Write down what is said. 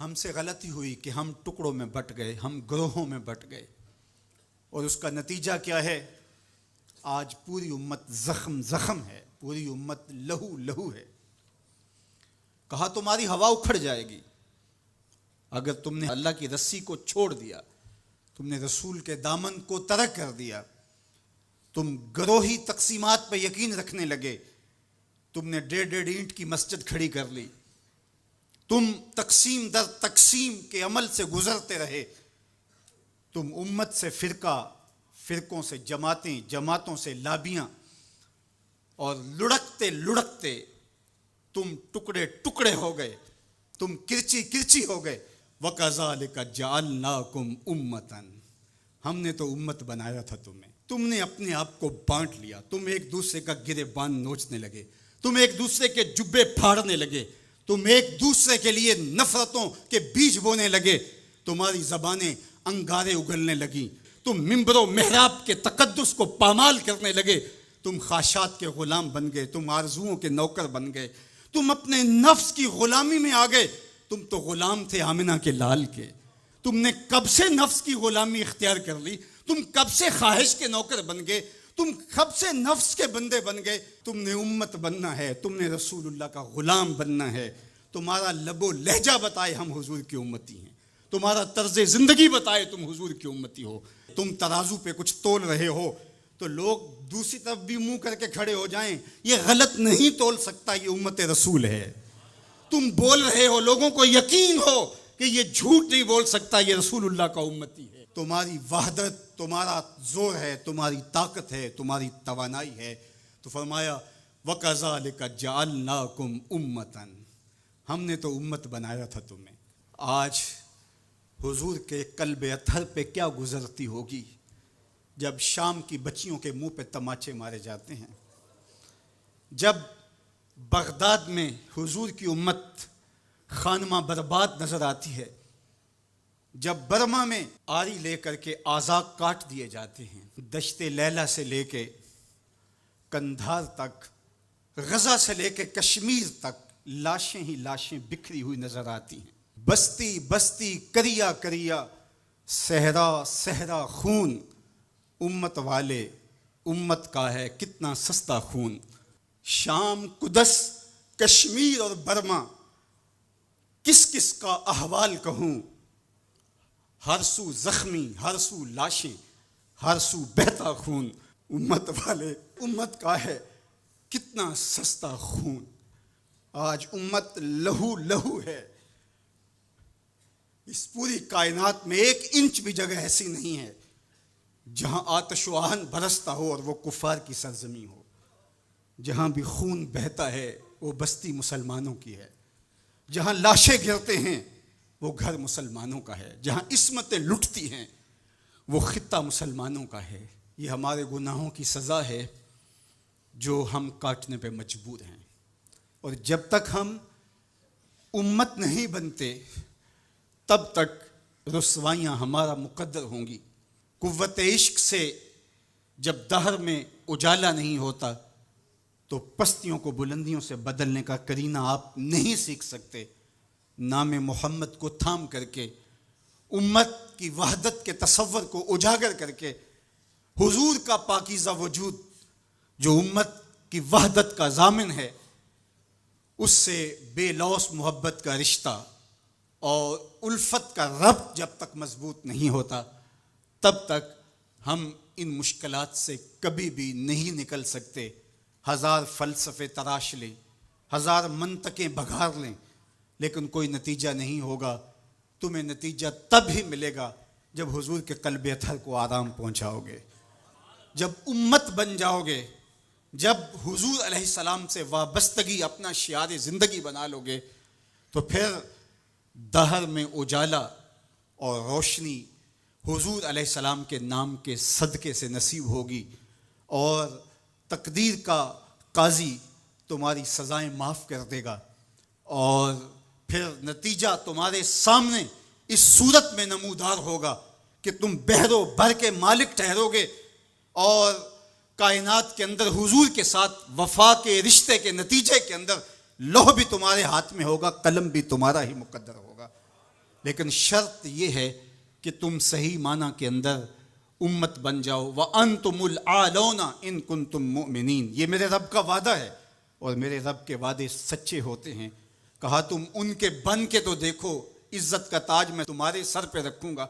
ہم سے غلطی ہوئی کہ ہم ٹکڑوں میں بٹ گئے، ہم گروہوں میں بٹ گئے، اور اس کا نتیجہ کیا ہے؟ آج پوری امت زخم زخم ہے، پوری امت لہو لہو ہے۔ کہا تمہاری ہوا اکھڑ جائے گی اگر تم نے اللہ کی رسی کو چھوڑ دیا، تم نے رسول کے دامن کو ترک کر دیا، تم گروہی تقسیمات پہ یقین رکھنے لگے، تم نے 1.5 اینٹ کی مسجد کھڑی کر لی، تم تقسیم در تقسیم کے عمل سے گزرتے رہے، تم امت سے فرقوں سے جماعتیں، جماعتوں سے لابیاں، اور لڑکتے لڑکتے تم ٹکڑے ٹکڑے ہو گئے، تم کرچی کرچی ہو گئے۔ وَكَذَلِكَ جَعَلْنَاكُمْ أُمَّةً، ہم نے تو امت بنایا تھا تمہیں، تم نے اپنے آپ کو بانٹ لیا، تم ایک دوسرے کا گریبان نوچنے لگے، تم ایک دوسرے کے جبے پھاڑنے لگے، تم ایک دوسرے کے لیے نفرتوں کے بیج بونے لگے، تمہاری زبانیں انگارے اگلنے لگیں، تم منبر و محراب کے تقدس کو پامال کرنے لگے، تم خواہشات کے غلام بن گئے، تم آرزوؤں کے نوکر بن گئے، تم اپنے نفس کی غلامی میں آ گئے۔ تم تو غلام تھے آمنہ کے لال کے، تم نے کب سے نفس کی غلامی اختیار کر لی، تم کب سے خواہش کے نوکر بن گئے، تم کب سے نفس کے بندے بن گئے۔ تم نے امت بننا ہے، تم نے رسول اللہ کا غلام بننا ہے۔ تمہارا لب و لہجہ بتائے ہم حضور کی امتی ہیں، تمہارا طرز زندگی بتائے تم حضور کی امتی ہو۔ تم ترازو پہ کچھ تول رہے ہو تو لوگ دوسری طرف بھی منہ کر کے کھڑے ہو جائیں، یہ غلط نہیں تول سکتا، یہ امت رسول ہے۔ تم بول رہے ہو، لوگوں کو یقین ہو کہ یہ جھوٹ نہیں بول سکتا، یہ رسول اللہ کا امتی ہے۔ تمہاری وحدت، تمہارا زور ہے، تمہاری طاقت ہے، تمہاری توانائی ہے۔ تو فرمایا وَكَذَلِكَ جَعَلْنَاكُمْ أُمَّةً، ہم نے تو امت بنایا تھا تمہیں۔ آج حضور کے قلب اطہر پہ کیا گزرتی ہوگی جب شام کی بچیوں کے منہ پہ تماچے مارے جاتے ہیں، جب بغداد میں حضور کی امت خانمہ برباد نظر آتی ہے، جب برما میں آری لے کر کے اعضاء کاٹ دیے جاتے ہیں، دشت لیلہ سے لے کے کندھار تک، غزہ سے لے کے کشمیر تک لاشیں ہی لاشیں بکھری ہوئی نظر آتی ہیں، بستی بستی کریا کریا، صحرا صحرا خون، امت والے امت کا ہے کتنا سستا خون۔ شام، قدس، کشمیر اور برما، کس کس کا احوال کہوں، ہر سو زخمی، ہر سو لاشیں، ہر سو بہتا خون، امت والے امت کا ہے کتنا سستا خون۔ آج امت لہو لہو ہے، اس پوری کائنات میں 1 انچ بھی جگہ ایسی نہیں ہے جہاں آتش و آہن برستا ہو اور وہ کفار کی سرزمین ہو۔ جہاں بھی خون بہتا ہے وہ بستی مسلمانوں کی ہے، جہاں لاشیں گرتے ہیں وہ گھر مسلمانوں کا ہے، جہاں عصمتیں لٹتی ہیں وہ خطہ مسلمانوں کا ہے۔ یہ ہمارے گناہوں کی سزا ہے جو ہم کاٹنے پہ مجبور ہیں، اور جب تک ہم امت نہیں بنتے تب تک رسوائیاں ہمارا مقدر ہوں گی۔ قوت عشق سے جب دہر میں اجالا نہیں ہوتا تو پستیوں کو بلندیوں سے بدلنے کا قرینہ آپ نہیں سیکھ سکتے۔ نام محمد کو تھام کر کے، امت کی وحدت کے تصور کو اجاگر کر کے، حضور کا پاکیزہ وجود جو امت کی وحدت کا ضامن ہے، اس سے بے لوث محبت کا رشتہ اور الفت کا ربط جب تک مضبوط نہیں ہوتا تب تک ہم ان مشکلات سے کبھی بھی نہیں نکل سکتے۔ 1000 فلسفے تراش لیں، 1000 منطقیں بگھار لیں، لیکن کوئی نتیجہ نہیں ہوگا۔ تمہیں نتیجہ تب ہی ملے گا جب حضور کے قلب اطہر کو آرام پہنچاؤ گے، جب امت بن جاؤ گے، جب حضور علیہ السلام سے وابستگی اپنا شعار زندگی بنا لو گے، تو پھر دہر میں اجالا اور روشنی حضور علیہ السلام کے نام کے صدقے سے نصیب ہوگی، اور تقدیر کا قاضی تمہاری سزائیں معاف کر دے گا، اور پھر نتیجہ تمہارے سامنے اس صورت میں نمودار ہوگا کہ تم بحر و بر کے مالک ٹھہرو گے، اور کائنات کے اندر حضور کے ساتھ وفا کے رشتے کے نتیجے کے اندر لوح بھی تمہارے ہاتھ میں ہوگا، قلم بھی تمہارا ہی مقدر ہوگا۔ لیکن شرط یہ ہے کہ تم صحیح معنی کے اندر امت بن جاؤ. وَأَنْتُمُ الْأَعْلَوْنَ إِن كُنتُم مُؤْمِنِينَ. یہ میرے رب کا وعدہ ہے اور میرے رب کے وعدے سچے ہوتے ہیں. کہا تم ان کے بن کے تو دیکھو، عزت کا تاج میں تمہارے سر پہ رکھوں گا.